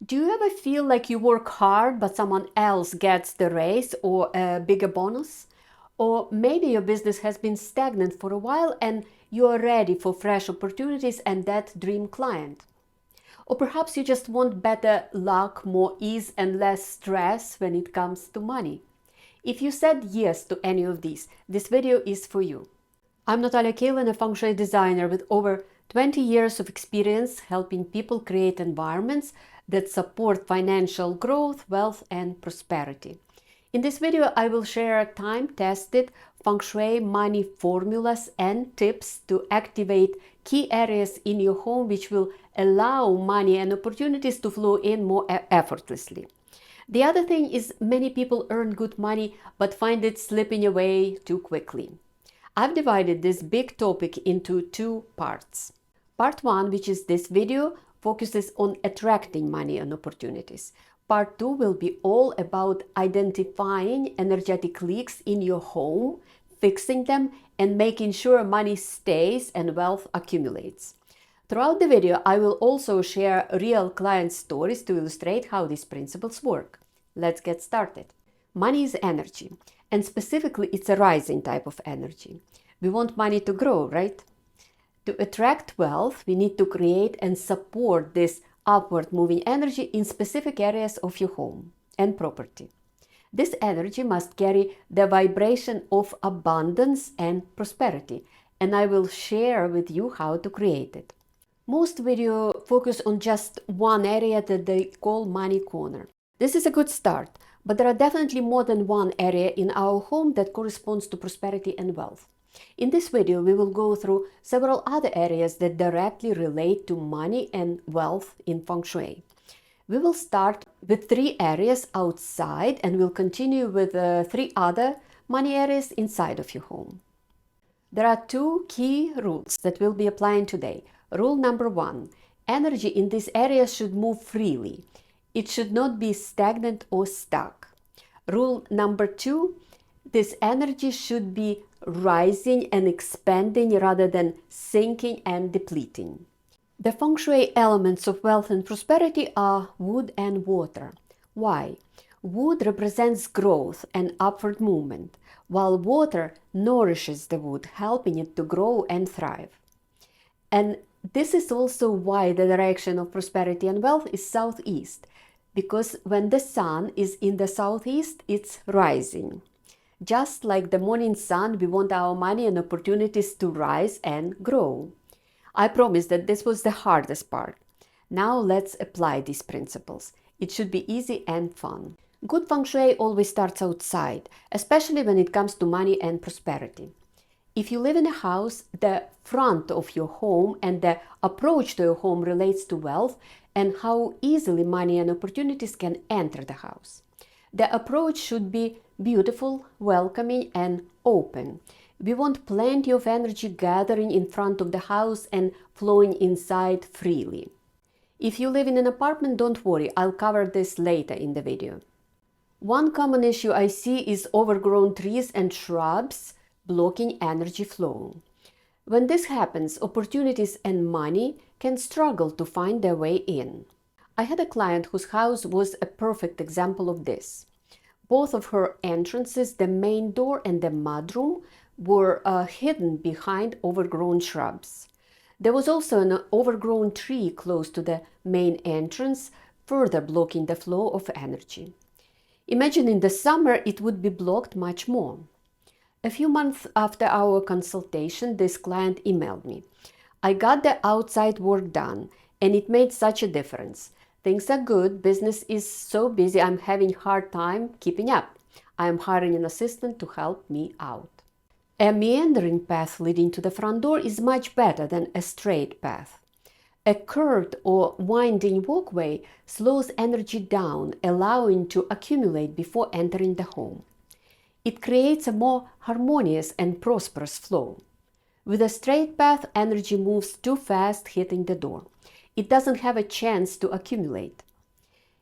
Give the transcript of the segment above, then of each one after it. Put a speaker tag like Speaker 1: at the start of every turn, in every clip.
Speaker 1: Do you ever feel like you work hard but someone else gets the raise or a bigger bonus? Or maybe your business has been stagnant for a while and you are ready for fresh opportunities and that dream client. Or perhaps you just want better luck, more ease and less stress when it comes to money. If you said yes to any of these, this video is for you. I'm Natalia, Kaylin, a Feng Shui designer with over 20 years of experience helping people create environments that support financial growth, wealth, and prosperity. In this video, I will share time-tested Feng Shui money formulas and tips to activate key areas in your home which will allow money and opportunities to flow in more effortlessly. The other thing is many people earn good money but find it slipping away too quickly. I've divided this big topic into two parts. Part 1, which is this video, focuses on attracting money and opportunities. Part 2 will be all about identifying energetic leaks in your home, fixing them, and making sure money stays and wealth accumulates. Throughout the video, I will also share real client stories to illustrate how these principles work. Let's get started. Money is energy, and specifically it's a rising type of energy. We want money to grow, right? To attract wealth, we need to create and support this upward moving energy in specific areas of your home and property. This energy must carry the vibration of abundance and prosperity, and I will share with you how to create it. Most videos focus on just one area that they call money corner. This is a good start, but there are definitely more than one area in our home that corresponds to prosperity and wealth. In this video, we will go through several other areas that directly relate to money and wealth in Feng Shui. We will start with 3 areas outside and we'll continue with 3 other money areas inside of your home. There are 2 key rules that we'll be applying today. Rule number 1, energy in this area should move freely. It should not be stagnant or stuck. Rule number 2, this energy should be rising and expanding rather than sinking and depleting. The Feng Shui elements of wealth and prosperity are wood and water. Why? Wood represents growth and upward movement, while water nourishes the wood, helping it to grow and thrive. And this is also why the direction of prosperity and wealth is southeast, because when the sun is in the southeast, it's rising. Just like the morning sun, we want our money and opportunities to rise and grow. I promise that this was the hardest part. Now let's apply these principles. It should be easy and fun. Good Feng Shui always starts outside, especially when it comes to money and prosperity. If you live in a house, the front of your home and the approach to your home relates to wealth and how easily money and opportunities can enter the house. The approach should be beautiful, welcoming, and open. We want plenty of energy gathering in front of the house and flowing inside freely. If you live in an apartment, don't worry, I'll cover this later in the video. One common issue I see is overgrown trees and shrubs blocking energy flow. When this happens, opportunities and money can struggle to find their way in. I had a client whose house was a perfect example of this. Both of her entrances, the main door and the mudroom, were hidden behind overgrown shrubs. There was also an overgrown tree close to the main entrance, further blocking the flow of energy. Imagine in the summer it would be blocked much more. A few months after our consultation, this client emailed me. I got the outside work done and it made such a difference. Things are good, business is so busy, I'm having a hard time keeping up. I am hiring an assistant to help me out. A meandering path leading to the front door is much better than a straight path. A curved or winding walkway slows energy down, allowing to accumulate before entering the home. It creates a more harmonious and prosperous flow. With a straight path, energy moves too fast, hitting the door. It doesn't have a chance to accumulate.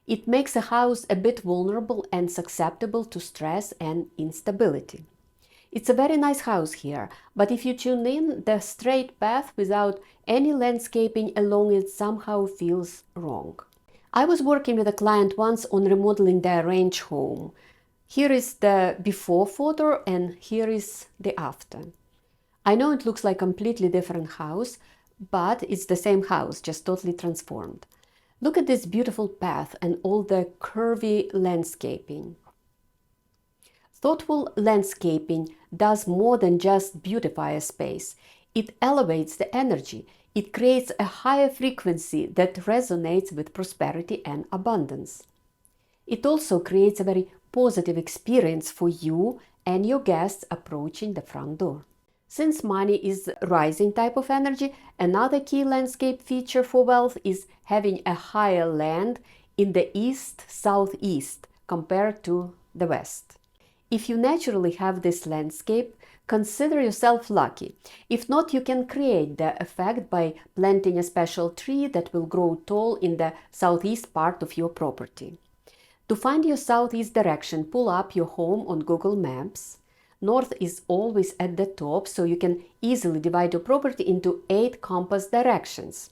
Speaker 1: It makes a house a bit vulnerable and susceptible to stress and instability. It's a very nice house here, but if you tune in, the straight path without any landscaping along it somehow feels wrong. I was working with a client once on remodeling their ranch home. Here is the before photo and here is the after. I know it looks like a completely different house, but it's the same house, just totally transformed. Look at this beautiful path and all the curvy landscaping. Thoughtful landscaping does more than just beautify a space. It elevates the energy. It creates a higher frequency that resonates with prosperity and abundance. It also creates a very positive experience for you and your guests approaching the front door. Since money is a rising type of energy, another key landscape feature for wealth is having a higher land in the east-southeast compared to the west. If you naturally have this landscape, consider yourself lucky. If not, you can create the effect by planting a special tree that will grow tall in the southeast part of your property. To find your southeast direction, pull up your home on Google Maps. North is always at the top, so you can easily divide your property into 8 compass directions.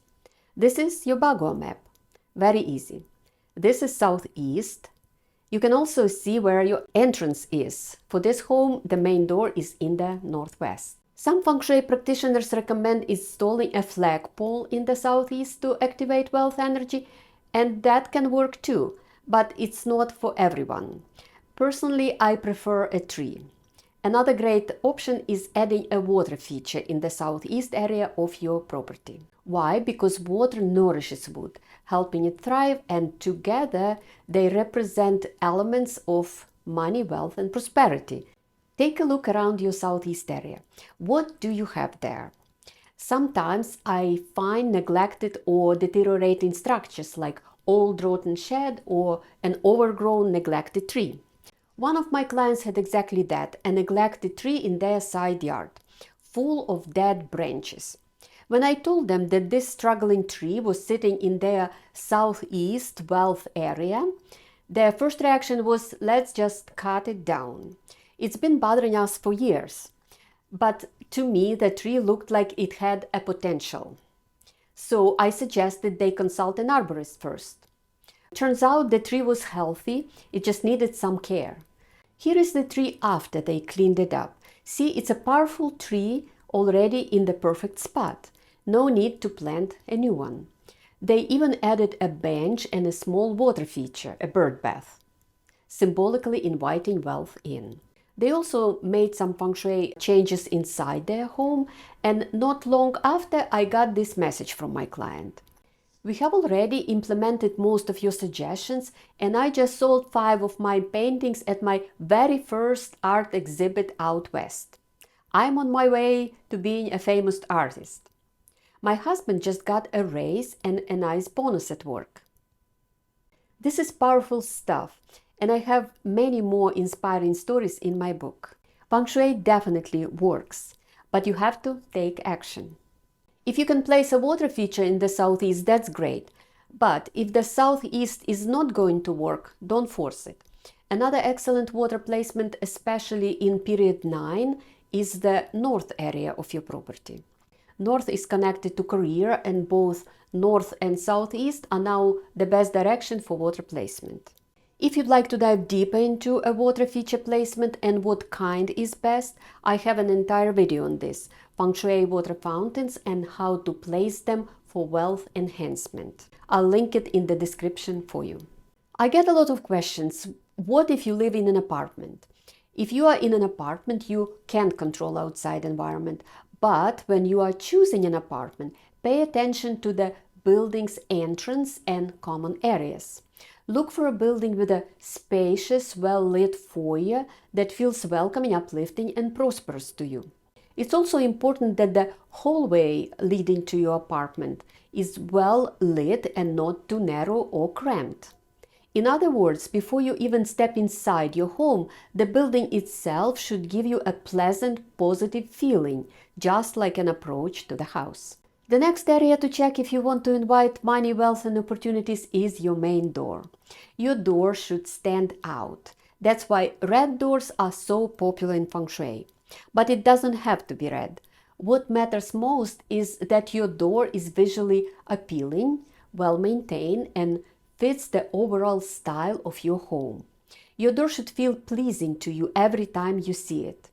Speaker 1: This is your Bagua map. Very easy. This is southeast. You can also see where your entrance is. For this home, the main door is in the northwest. Some Feng Shui practitioners recommend installing a flagpole in the southeast to activate wealth energy, and that can work too, but it's not for everyone. Personally, I prefer a tree. Another great option is adding a water feature in the southeast area of your property. Why? Because water nourishes wood, helping it thrive, and together they represent elements of money, wealth, and prosperity. Take a look around your southeast area. What do you have there? Sometimes I find neglected or deteriorating structures like old rotten shed or an overgrown neglected tree. One of my clients had exactly that, a neglected tree in their side yard, full of dead branches. When I told them that this struggling tree was sitting in their southeast wealth area, their first reaction was, let's just cut it down. It's been bothering us for years. But to me, the tree looked like it had a potential. So I suggested they consult an arborist first. Turns out the tree was healthy, it just needed some care. Here is the tree after they cleaned it up. See, it's a powerful tree already in the perfect spot. No need to plant a new one. They even added a bench and a small water feature, a bird bath, symbolically inviting wealth in. They also made some Feng Shui changes inside their home, and not long after I got this message from my client. We have already implemented most of your suggestions, and I just sold 5 of my paintings at my very first art exhibit out west. I'm on my way to being a famous artist. My husband just got a raise and a nice bonus at work. This is powerful stuff, and I have many more inspiring stories in my book. Feng Shui definitely works, but you have to take action. If you can place a water feature in the southeast, that's great. But if the southeast is not going to work, don't force it. Another excellent water placement, especially in period 9, is the north area of your property. North is connected to career, and both north and southeast are now the best direction for water placement. If you'd like to dive deeper into a water feature placement and what kind is best, I have an entire video on this, Feng Shui water fountains and how to place them for wealth enhancement. I'll link it in the description for you. I get a lot of questions. What if you live in an apartment? If you are in an apartment, you can't control outside environment. But when you are choosing an apartment, pay attention to the building's entrance and common areas. Look for a building with a spacious, well-lit foyer that feels welcoming, uplifting, and prosperous to you. It's also important that the hallway leading to your apartment is well lit and not too narrow or cramped. In other words, before you even step inside your home, the building itself should give you a pleasant, positive feeling, just like an approach to the house. The next area to check if you want to invite money, wealth, and opportunities is your main door. Your door should stand out. That's why red doors are so popular in Feng Shui. But it doesn't have to be red. What matters most is that your door is visually appealing, well maintained, and fits the overall style of your home. Your door should feel pleasing to you every time you see it.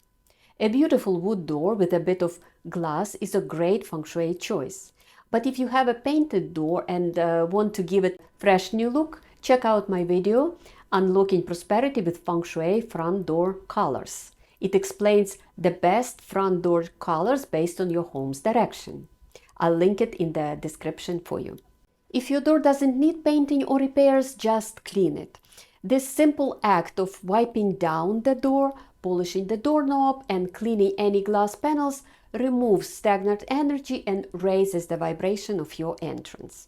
Speaker 1: A beautiful wood door with a bit of glass is a great feng shui choice. But if you have a painted door and want to give it a fresh new look, check out my video, Unlocking Prosperity with Feng Shui Front Door Colors. It explains the best front door colors based on your home's direction. I'll link it in the description for you. If your door doesn't need painting or repairs, just clean it. This simple act of wiping down the door, polishing the doorknob, and cleaning any glass panels removes stagnant energy and raises the vibration of your entrance.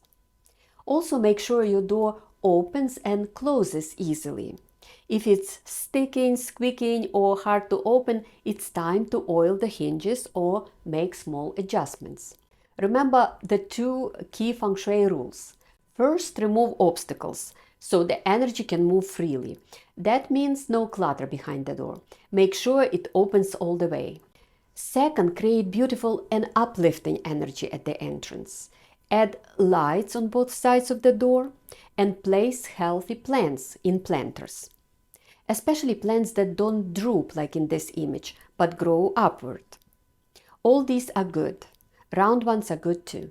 Speaker 1: Also, make sure your door opens and closes easily. If it's sticking, squeaking, or hard to open, it's time to oil the hinges or make small adjustments. Remember the two key feng shui rules. First, remove obstacles so the energy can move freely. That means no clutter behind the door. Make sure it opens all the way. Second, create beautiful and uplifting energy at the entrance. Add lights on both sides of the door and place healthy plants in planters. Especially plants that don't droop like in this image, but grow upward. All these are good. Round ones are good too.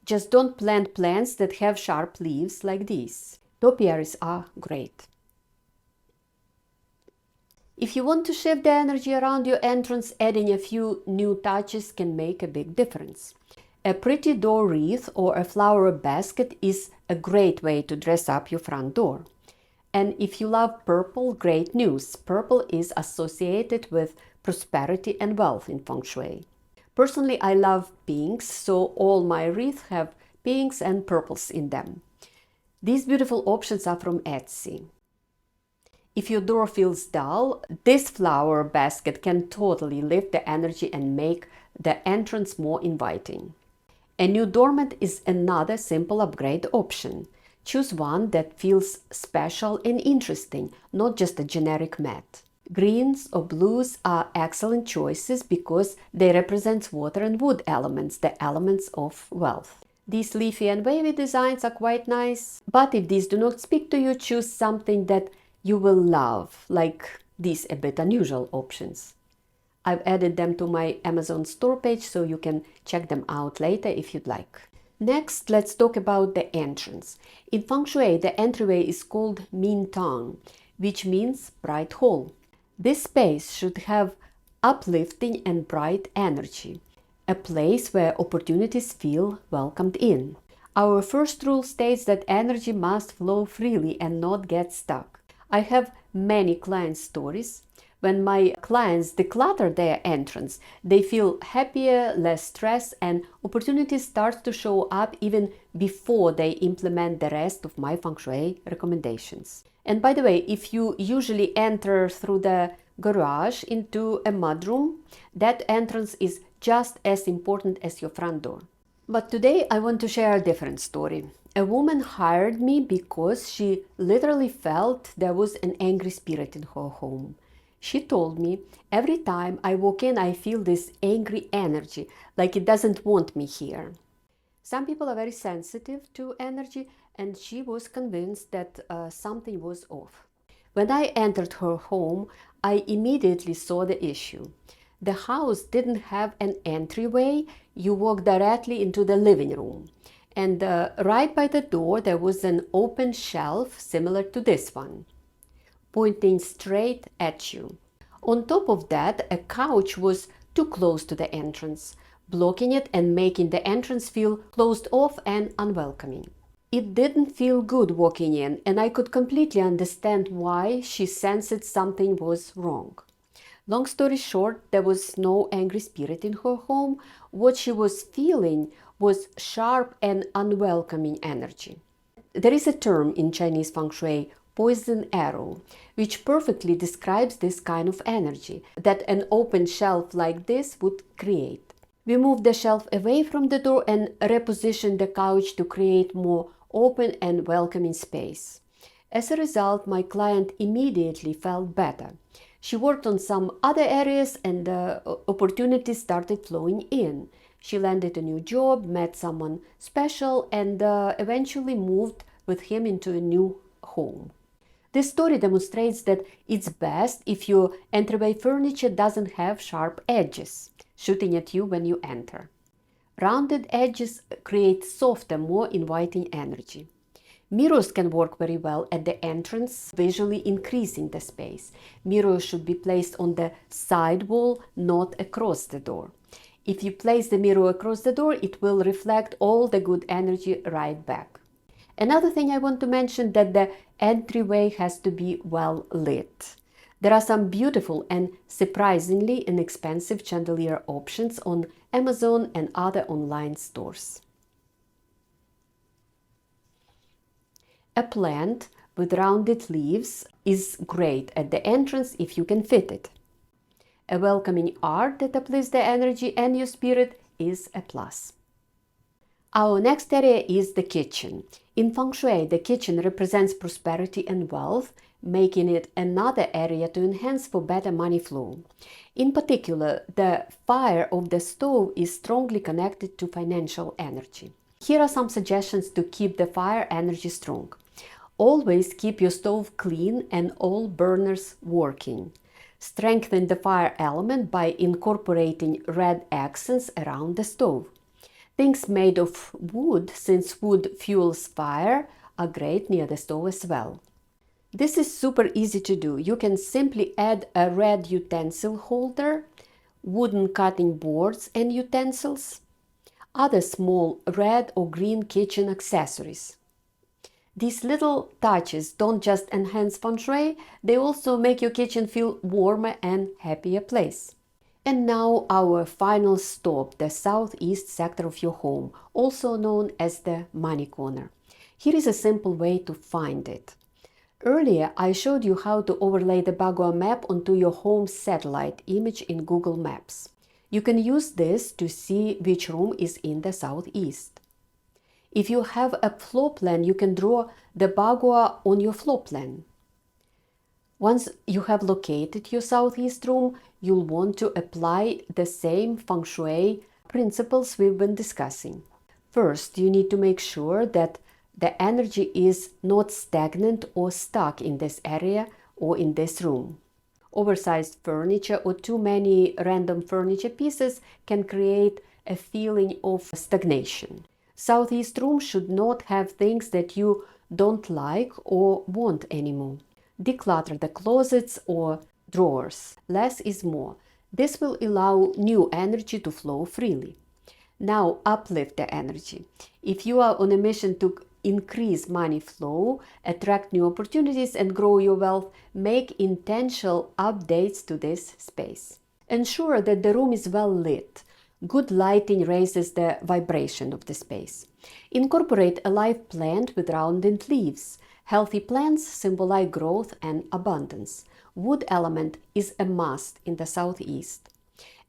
Speaker 1: Just don't plant plants that have sharp leaves like these. Topiaries are great. If you want to shift the energy around your entrance, adding a few new touches can make a big difference. A pretty door wreath or a flower basket is a great way to dress up your front door. And if you love purple, great news. Purple is associated with prosperity and wealth in feng shui. Personally, I love pinks, so all my wreaths have pinks and purples in them. These beautiful options are from Etsy. If your door feels dull, this flower basket can totally lift the energy and make the entrance more inviting. A new doormat is another simple upgrade option. Choose one that feels special and interesting, not just a generic mat. Greens or blues are excellent choices because they represent water and wood elements, the elements of wealth. These leafy and wavy designs are quite nice, but if these do not speak to you, choose something that you will love, like these a bit unusual options. I've added them to my Amazon store page, so you can check them out later if you'd like. Next, let's talk about the entrance. In feng shui, the entryway is called Min Tang, which means bright hall. This space should have uplifting and bright energy, a place where opportunities feel welcomed in. Our first rule states that energy must flow freely and not get stuck. I have many client stories. When my clients declutter their entrance, they feel happier, less stressed, and opportunities start to show up even before they implement the rest of my feng shui recommendations. And by the way, if you usually enter through the garage into a mudroom, that entrance is just as important as your front door. But today I want to share a different story. A woman hired me because she literally felt there was an angry spirit in her home. She told me, every time I walk in, I feel this angry energy, like it doesn't want me here. Some people are very sensitive to energy, and she was convinced that something was off. When I entered her home, I immediately saw the issue. The house didn't have an entryway. You walk directly into the living room. And right by the door, there was an open shelf similar to this one, pointing straight at you. On top of that, a couch was too close to the entrance, blocking it and making the entrance feel closed off and unwelcoming. It didn't feel good walking in, and I could completely understand why she sensed something was wrong. Long story short, there was no angry spirit in her home. What she was feeling was sharp and unwelcoming energy. There is a term in Chinese feng shui, poison arrow, which perfectly describes this kind of energy that an open shelf like this would create. We moved the shelf away from the door and repositioned the couch to create more open and welcoming space. As a result, my client immediately felt better. She worked on some other areas and opportunities started flowing in. She landed a new job, met someone special, and eventually moved with him into a new home. This story demonstrates that it's best if your entryway furniture doesn't have sharp edges shooting at you when you enter. Rounded edges create softer, more inviting energy. Mirrors can work very well at the entrance, visually increasing the space. Mirrors should be placed on the side wall, not across the door. If you place the mirror across the door, it will reflect all the good energy right back. Another thing I want to mention that the entryway has to be well lit. There are some beautiful and surprisingly inexpensive chandelier options on Amazon and other online stores. A plant with rounded leaves is great at the entrance if you can fit it. A welcoming art that uplifts the energy and your spirit is a plus. Our next area is the kitchen. In Feng Shui, the kitchen represents prosperity and wealth, making it another area to enhance for better money flow. In particular, the fire of the stove is strongly connected to financial energy. Here are some suggestions to keep the fire energy strong. Always keep your stove clean and all burners working. Strengthen the fire element by incorporating red accents around the stove. Things made of wood, since wood fuels fire, are great near the stove as well. This is super easy to do. You can simply add a red utensil holder, wooden cutting boards and utensils, other small red or green kitchen accessories. These little touches don't just enhance feng shui, they also make your kitchen feel warmer and happier place. And now our final stop, the southeast sector of your home, also known as the money corner. Here is a simple way to find it. Earlier, I showed you how to overlay the Bagua map onto your home satellite image in Google Maps. You can use this to see which room is in the southeast. If you have a floor plan, you can draw the Bagua on your floor plan. Once you have located your southeast room, you'll want to apply the same feng shui principles we've been discussing. First, you need to make sure that the energy is not stagnant or stuck in this area or in this room. Oversized furniture or too many random furniture pieces can create a feeling of stagnation. Southeast room should not have things that you don't like or want anymore. Declutter the closets or drawers. Less is more. This will allow new energy to flow freely. Now uplift the energy. If you are on a mission to increase money flow, attract new opportunities and grow your wealth, make intentional updates to this space. Ensure that the room is well lit. Good lighting raises the vibration of the space. Incorporate a live plant with rounded leaves. Healthy plants symbolize growth and abundance. Wood element is a must in the southeast.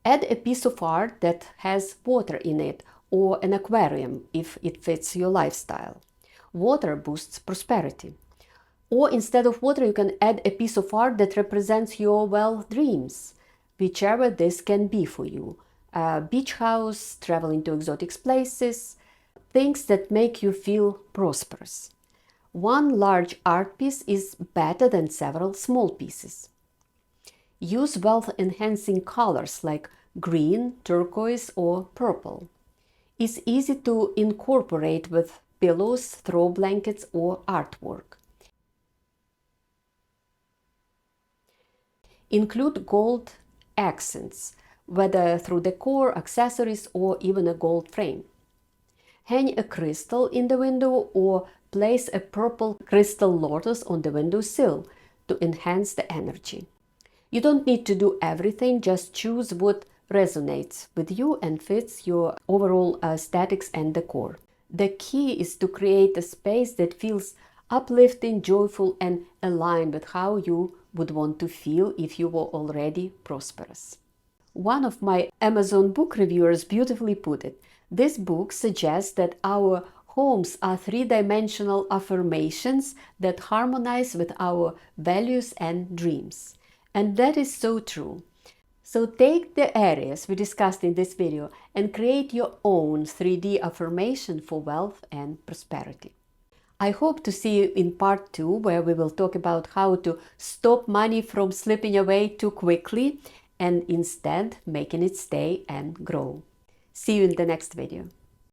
Speaker 1: Add a piece of art that has water in it or an aquarium if it fits your lifestyle. Water boosts prosperity. Or instead of water, you can add a piece of art that represents your wealth dreams, whichever this can be for you. A beach house, traveling to exotic places, things that make you feel prosperous. One large art piece is better than several small pieces. Use wealth-enhancing colors like green, turquoise, or purple. It's easy to incorporate with pillows, throw blankets, or artwork. Include gold accents, whether through decor, accessories, or even a gold frame. Hang a crystal in the window or place a purple crystal lotus on the windowsill to enhance the energy. You don't need to do everything, just choose what resonates with you and fits your overall aesthetics and decor. The key is to create a space that feels uplifting, joyful, and aligned with how you would want to feel if you were already prosperous. One of my Amazon book reviewers beautifully put it. This book suggests that our homes are three-dimensional affirmations that harmonize with our values and dreams. And that is so true. So take the areas we discussed in this video and create your own 3D affirmation for wealth and prosperity. I hope to see you in part 2, where we will talk about how to stop money from slipping away too quickly and instead making it stay and grow. See you in the next video.